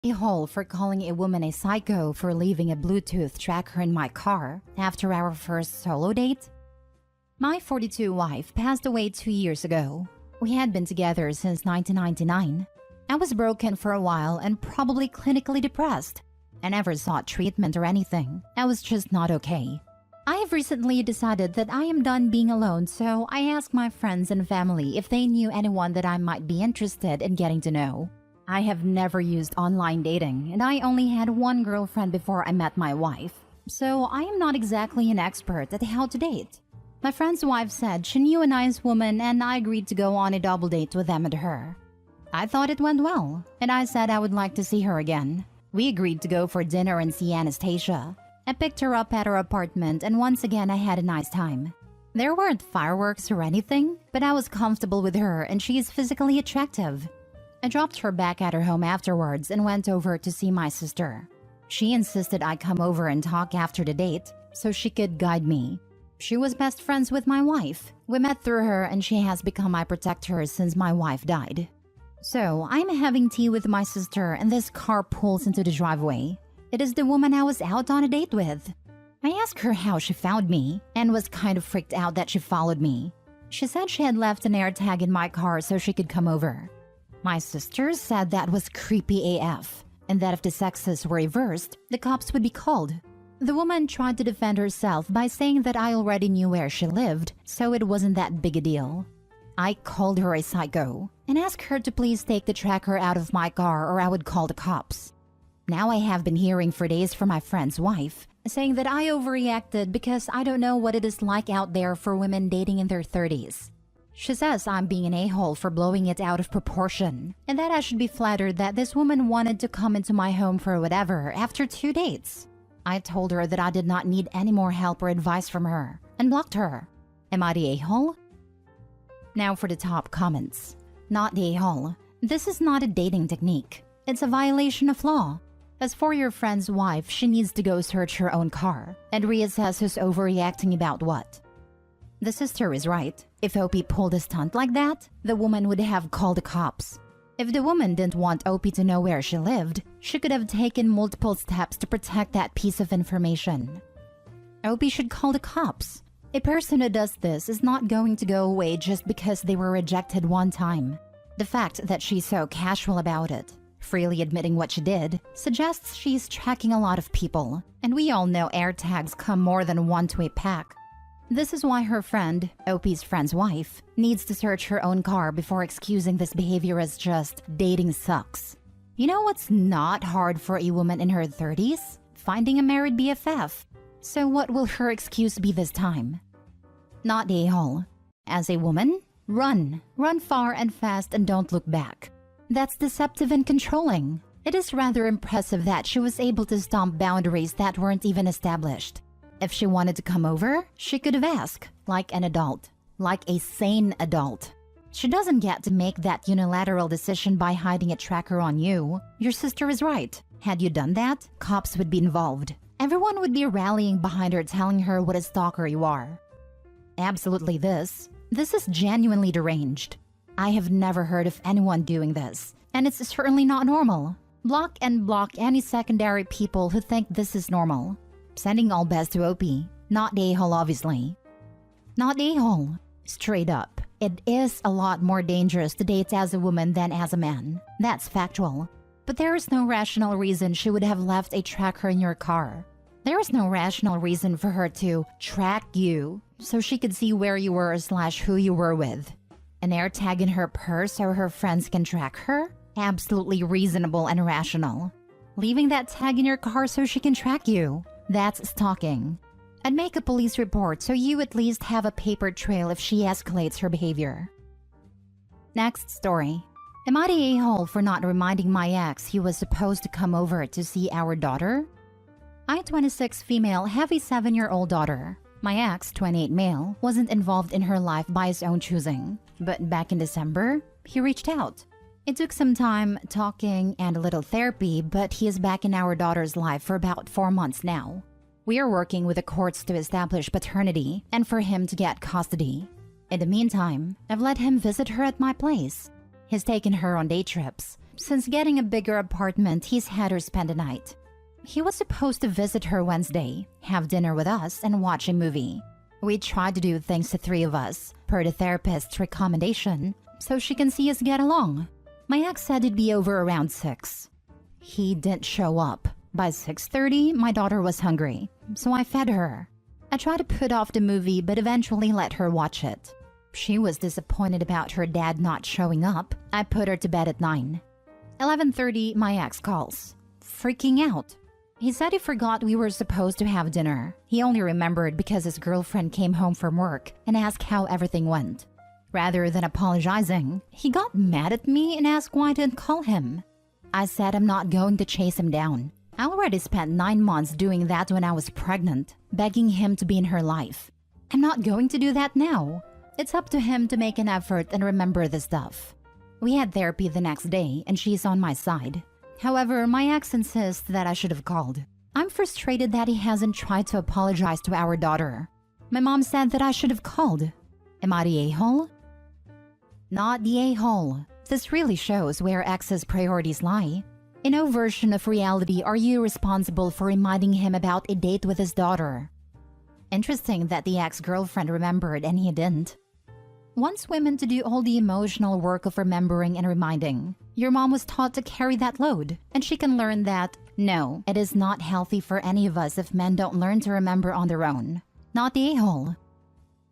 A-hole for calling a woman a psycho for leaving a Bluetooth tracker in my car after our first solo date? My 42 wife passed away 2 years ago. We had been together since 1999. I was broken for a while and probably clinically depressed. I never sought treatment or anything. I was just not okay. I have recently decided that I am done being alone, so I asked my friends and family if they knew anyone that I might be interested in getting to know. I have never used online dating, and I only had one girlfriend before I met my wife, so I am not exactly an expert at how to date. My friend's wife said she knew a nice woman, and I agreed to go on a double date with them and her. I thought it went well, and I said I would like to see her again. We agreed to go for dinner and see Anastasia. I picked her up at her apartment, and once again I had a nice time. There weren't fireworks or anything, but I was comfortable with her and she is physically attractive. I dropped her back at her home afterwards and went over to see my sister. She insisted I come over and talk after the date so she could guide me. She was best friends with my wife. We met through her and she has become my protector since my wife died. So, I'm having tea with my sister and this car pulls into the driveway. It is the woman I was out on a date with. I asked her how she found me and was kind of freaked out that she followed me. She said she had left an AirTag in my car so she could come over. My sister said that was creepy AF, and that if the sexes were reversed, the cops would be called. The woman tried to defend herself by saying that I already knew where she lived, so it wasn't that big a deal. I called her a psycho, and asked her to please take the tracker out of my car or I would call the cops. Now I have been hearing for days from my friend's wife, saying that I overreacted because I don't know what it is like out there for women dating in their 30s. She says I'm being an a-hole for blowing it out of proportion, and that I should be flattered that this woman wanted to come into my home for whatever after 2 dates. I told her that I did not need any more help or advice from her, and blocked her. Am I the a-hole? Now for the top comments. Not the a-hole. This is not a dating technique. It's a violation of law. As for your friend's wife, she needs to go search her own car and reassess who's overreacting about what. The sister is right. If Opie pulled a stunt like that, the woman would have called the cops. If the woman didn't want Opie to know where she lived, she could have taken multiple steps to protect that piece of information. Opie should call the cops. A person who does this is not going to go away just because they were rejected one time. The fact that she's so casual about it, freely admitting what she did, suggests she's tracking a lot of people, and we all know AirTags come more than one to a pack. This is why her friend, Opie's friend's wife, needs to search her own car before excusing this behavior as just dating sucks. You know what's not hard for a woman in her 30s? Finding a married BFF. So what will her excuse be this time? Not the a-hole. As a woman, run. Run far and fast and don't look back. That's deceptive and controlling. It is rather impressive that she was able to stomp boundaries that weren't even established. If she wanted to come over, she could have asked, like an adult, like a sane adult. She doesn't get to make that unilateral decision by hiding a tracker on you. Your sister is right. Had you done that, cops would be involved. Everyone would be rallying behind her telling her what a stalker you are. Absolutely this is genuinely deranged. I have never heard of anyone doing this, and it's certainly not normal. Block and block any secondary people who think this is normal. Sending all best to Opie. Not the a-hole, obviously. Not the a-hole. Straight up. It is a lot more dangerous to date as a woman than as a man. That's factual. But there is no rational reason she would have left a tracker in your car. There is no rational reason for her to track you so she could see where you were / who you were with. An AirTag in her purse so her friends can track her? Absolutely reasonable and rational. Leaving that tag in your car so she can track you? That's stalking. I'd make a police report so you at least have a paper trail if she escalates her behavior. Next story. Am I the a-hole for not reminding my ex he was supposed to come over to see our daughter? I, 26 female, have a 7-year-old daughter. My ex, 28 male, wasn't involved in her life by his own choosing. But back in December, he reached out. It took some time, talking, and a little therapy, but he is back in our daughter's life for about 4 months now. We are working with the courts to establish paternity and for him to get custody. In the meantime, I've let him visit her at my place. He's taken her on day trips, Since getting a bigger apartment, he's had her spend the night. He was supposed to visit her Wednesday, have dinner with us, and watch a movie. We tried to do things, the three of us, per the therapist's recommendation, so she can see us get along. My ex said it'd be over around 6. He didn't show up. By 6:30, my daughter was hungry, so I fed her. I tried to put off the movie, but eventually let her watch it. She was disappointed about her dad not showing up. I put her to bed at 9. 11:30, my ex calls. Freaking out. He said he forgot we were supposed to have dinner. He only remembered because his girlfriend came home from work and asked how everything went. Rather than apologizing, he got mad at me and asked why I didn't call him. I said I'm not going to chase him down. I already spent 9 months doing that when I was pregnant, begging him to be in her life. I'm not going to do that now. It's up to him to make an effort and remember the stuff. We had therapy the next day and she's on my side. However, my ex insists that I should have called. I'm frustrated that he hasn't tried to apologize to our daughter. My mom said that I should have called. Am I the a-hole? Not the a-hole. This really shows where ex's priorities lie. In no version of reality are you responsible for reminding him about a date with his daughter. Interesting that the ex-girlfriend remembered and he didn't. Wants women to do all the emotional work of remembering and reminding. Your mom was taught to carry that load, and she can learn that, no, it is not healthy for any of us if men don't learn to remember on their own. Not the a-hole.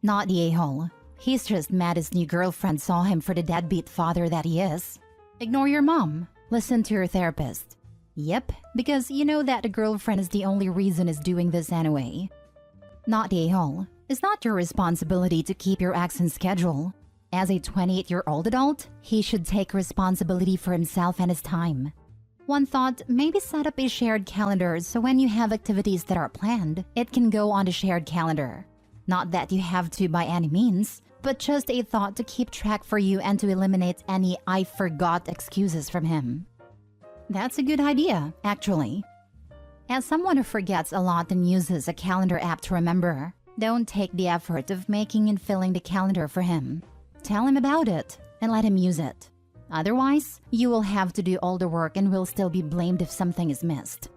Not the a-hole. He's just mad his new girlfriend saw him for the deadbeat father that he is. Ignore your mom. Listen to your therapist. Yep, because you know that the girlfriend is the only reason is doing this anyway. Not the a-hole. It's not your responsibility to keep your ex in schedule. As a 28-year-old adult, he should take responsibility for himself and his time. One thought, maybe set up a shared calendar so when you have activities that are planned, it can go on the shared calendar. Not that you have to by any means, but just a thought to keep track for you and to eliminate any "I forgot" excuses from him. That's a good idea, actually. As someone who forgets a lot and uses a calendar app to remember, don't take the effort of making and filling the calendar for him. Tell him about it and let him use it. Otherwise, you will have to do all the work and will still be blamed if something is missed.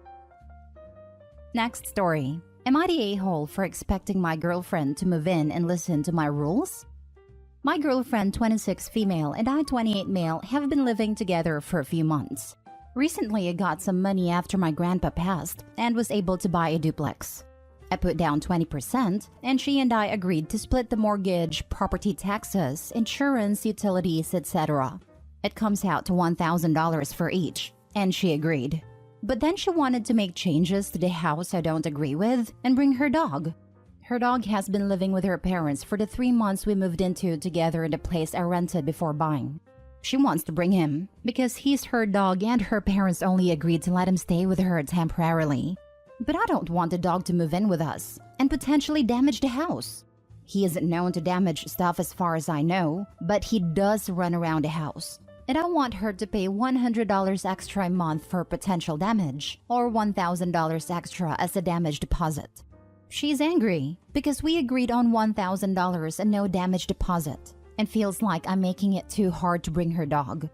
Next story. Am I the a-hole for expecting my girlfriend to move in and listen to my rules? My girlfriend, 26 female, and I, 28 male, have been living together for a few months. Recently, I got some money after my grandpa passed and was able to buy a duplex. I put down 20%, and she and I agreed to split the mortgage, property taxes, insurance, utilities, etc. It comes out to $1,000 for each, and she agreed. But then she wanted to make changes to the house I don't agree with and bring her dog. Her dog has been living with her parents for the 3 months we moved into together in the place I rented before buying. She wants to bring him because he's her dog and her parents only agreed to let him stay with her temporarily. But I don't want the dog to move in with us and potentially damage the house. He isn't known to damage stuff as far as I know, but he does run around the house. And I want her to pay $100 extra a month for potential damage or $1,000 extra as a damage deposit. She's angry because we agreed on $1,000 and no damage deposit and feels like I'm making it too hard to bring her dog.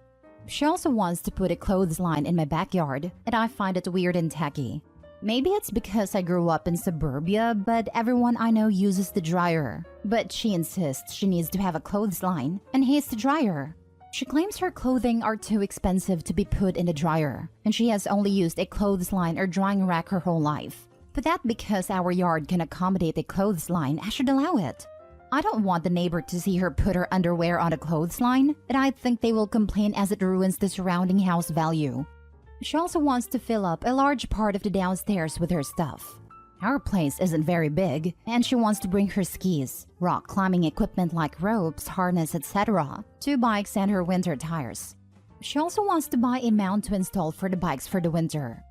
She also wants to put a clothesline in my backyard and I find it weird and tacky. Maybe it's because I grew up in suburbia, but everyone I know uses the dryer. But she insists she needs to have a clothesline and hates the dryer. She claims her clothing are too expensive to be put in the dryer, and she has only used a clothesline or drying rack her whole life. But that because our yard can accommodate a clothesline, I should allow it. I don't want the neighbor to see her put her underwear on a clothesline, and I think they will complain as it ruins the surrounding house value. She also wants to fill up a large part of the downstairs with her stuff. Our place isn't very big, and she wants to bring her skis, rock climbing equipment like ropes, harness, etc., 2 bikes and her winter tires. She also wants to buy a mount to install for the bikes for the winter.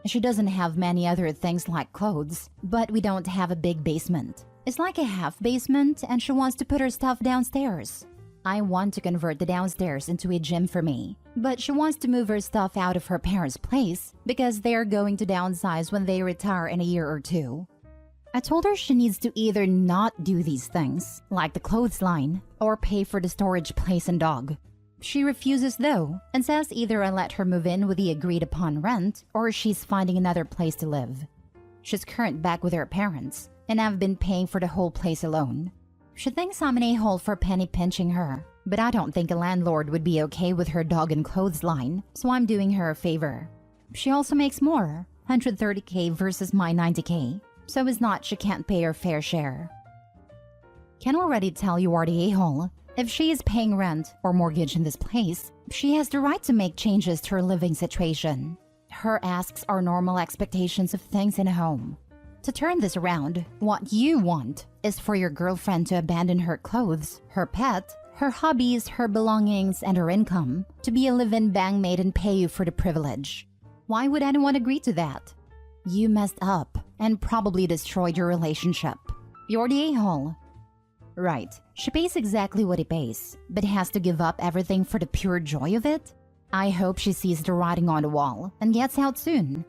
She doesn't have many other things like clothes, but we don't have a big basement. It's like a half basement, and she wants to put her stuff downstairs. I want to convert the downstairs into a gym for me, but she wants to move her stuff out of her parents' place because they are going to downsize when they retire in a year or 2. I told her she needs to either not do these things, like the clothesline, or pay for the storage place and dog. She refuses though, and says either I let her move in with the agreed upon rent or she's finding another place to live. She's current back with her parents, and I've been paying for the whole place alone. She thinks I'm an a-hole for penny pinching her, but I don't think a landlord would be okay with her dog and clothes line, so I'm doing her a favor. She also makes more, $130K versus my $90K, so it's not she can't pay her fair share. Can already tell you are the a-hole. If she is paying rent or mortgage in this place, she has the right to make changes to her living situation. Her asks are normal expectations of things in a home. To turn this around, what you want is for your girlfriend to abandon her clothes, her pet, her hobbies, her belongings, and her income to be a live-in bangmate and pay you for the privilege. Why would anyone agree to that? You messed up and probably destroyed your relationship. You're the a-hole. Right, she pays exactly what he pays, but has to give up everything for the pure joy of it? I hope she sees the writing on the wall and gets out soon.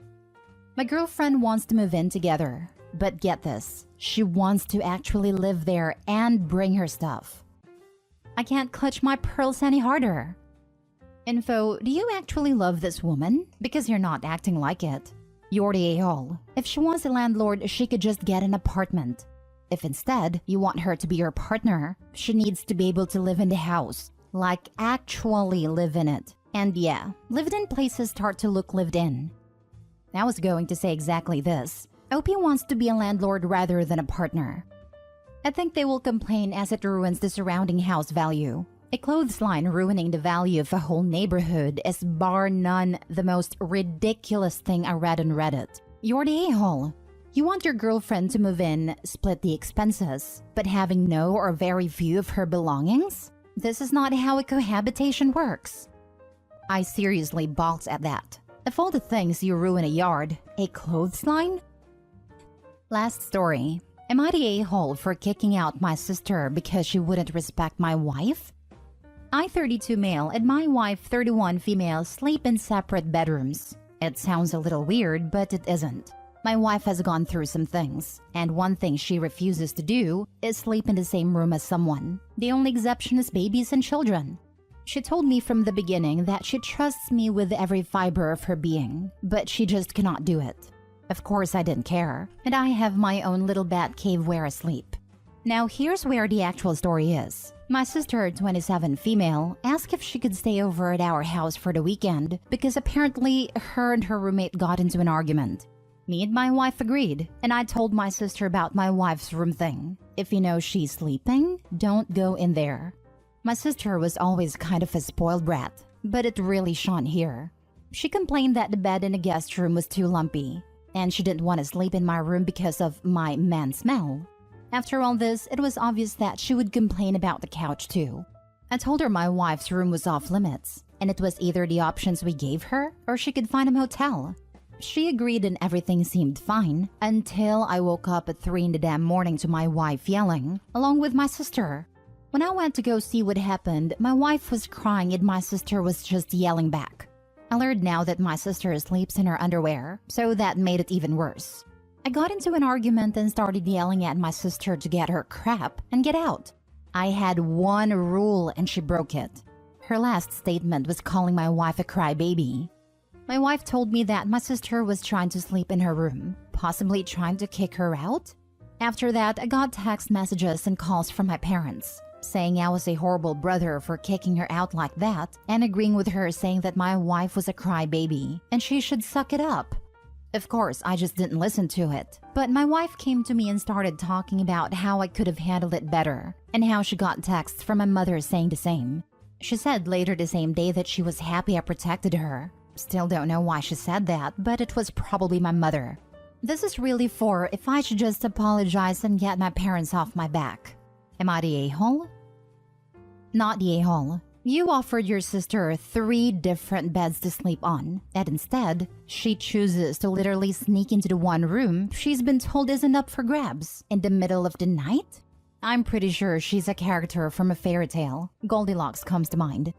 My girlfriend wants to move in together, but get this, she wants to actually live there and bring her stuff. I can't clutch my pearls any harder. Info, do you actually love this woman? Because you're not acting like it. You're the a-hole. If she wants a landlord, she could just get an apartment. If instead you want her to be your partner, she needs to be able to live in the house. Like actually live in it. And yeah, lived-in places start to look lived in. I was going to say exactly this. OP wants to be a landlord rather than a partner. I think they will complain as it ruins the surrounding house value. A clothes line ruining the value of a whole neighborhood is bar none the most ridiculous thing I read on Reddit. You're the a-hole. You want your girlfriend to move in, split the expenses, but having no or very few of her belongings? This is not how a cohabitation works. I seriously balked at that. Of all the things you ruin a yard, a clothesline? Last story. Am I the a-hole for kicking out my sister because she wouldn't respect my wife? I, 32 male, and my wife, 31 female, sleep in separate bedrooms. It sounds a little weird, but it isn't. My wife has gone through some things, and one thing she refuses to do is sleep in the same room as someone. The only exception is babies and children. She told me from the beginning that she trusts me with every fiber of her being, but she just cannot do it. Of course I didn't care, and I have my own little bat cave where I sleep. Now here's where the actual story is. My sister, 27 female, asked if she could stay over at our house for the weekend because apparently her and her roommate got into an argument. Me and my wife agreed, and I told my sister about my wife's room thing. If you know she's sleeping, don't go in there. My sister was always kind of a spoiled brat, but it really shone here. She complained that the bed in the guest room was too lumpy, and she didn't want to sleep in my room because of my man smell. After all this, it was obvious that she would complain about the couch too. I told her my wife's room was off limits, and it was either the options we gave her or she could find a motel. She agreed and everything seemed fine until I woke up at 3 in the damn morning to my wife yelling, along with my sister. When I went to go see what happened, my wife was crying and my sister was just yelling back. I learned now that my sister sleeps in her underwear, so that made it even worse. I got into an argument and started yelling at my sister to get her crap and get out. I had one rule and she broke it. Her last statement was calling my wife a crybaby. My wife told me that my sister was trying to sleep in her room, possibly trying to kick her out. After that, I got text messages and calls from my parents, saying I was a horrible brother for kicking her out like that, and agreeing with her saying that my wife was a crybaby and she should suck it up. Of course, I just didn't listen to it, but my wife came to me and started talking about how I could have handled it better, and how she got texts from my mother saying the same. She said later the same day that she was happy I protected her. Still don't know why she said that, but it was probably my mother. This is really for if I should just apologize and get my parents off my back. Am I the a-hole? Not the a-hole. You offered your sister 3 different beds to sleep on, and instead, she chooses to literally sneak into the one room she's been told isn't up for grabs in the middle of the night? I'm pretty sure she's a character from a fairy tale. Goldilocks comes to mind.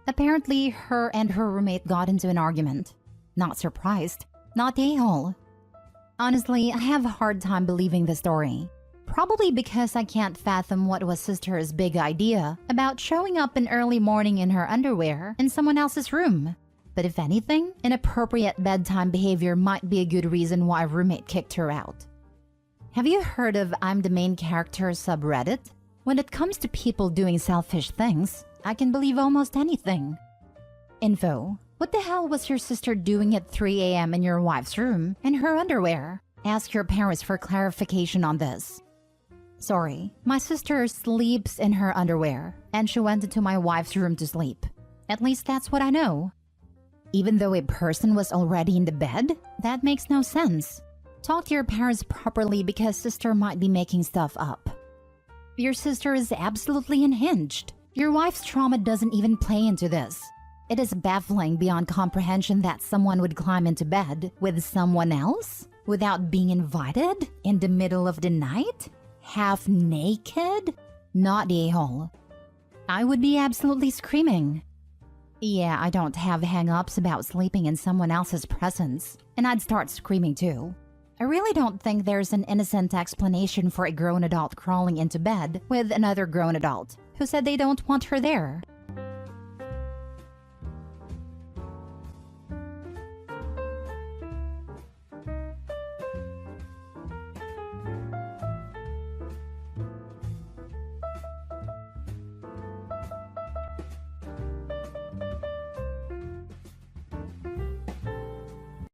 Apparently, her and her roommate got into an argument. Not surprised. Not the a-hole. Honestly, I have a hard time believing the story. Probably because I can't fathom what was sister's big idea about showing up in early morning in her underwear in someone else's room. But if anything, inappropriate bedtime behavior might be a good reason why a roommate kicked her out. Have you heard of I'm the Main Character subreddit? When it comes to people doing selfish things, I can believe almost anything. Info: what the hell was your sister doing at 3 a.m. in your wife's room in her underwear? Ask your parents for clarification on this. Sorry, my sister sleeps in her underwear, and she went into my wife's room to sleep. At least that's what I know. Even though a person was already in the bed? That makes no sense. Talk to your parents properly because sister might be making stuff up. Your sister is absolutely unhinged. Your wife's trauma doesn't even play into this. It is baffling beyond comprehension that someone would climb into bed with someone else without being invited in the middle of the night, half naked. Not a-hole. I would be absolutely screaming. Yeah, I don't have hang-ups about sleeping in someone else's presence, and I'd start screaming too. I really don't think there's an innocent explanation for a grown adult crawling into bed with another grown adult who said they don't want her there.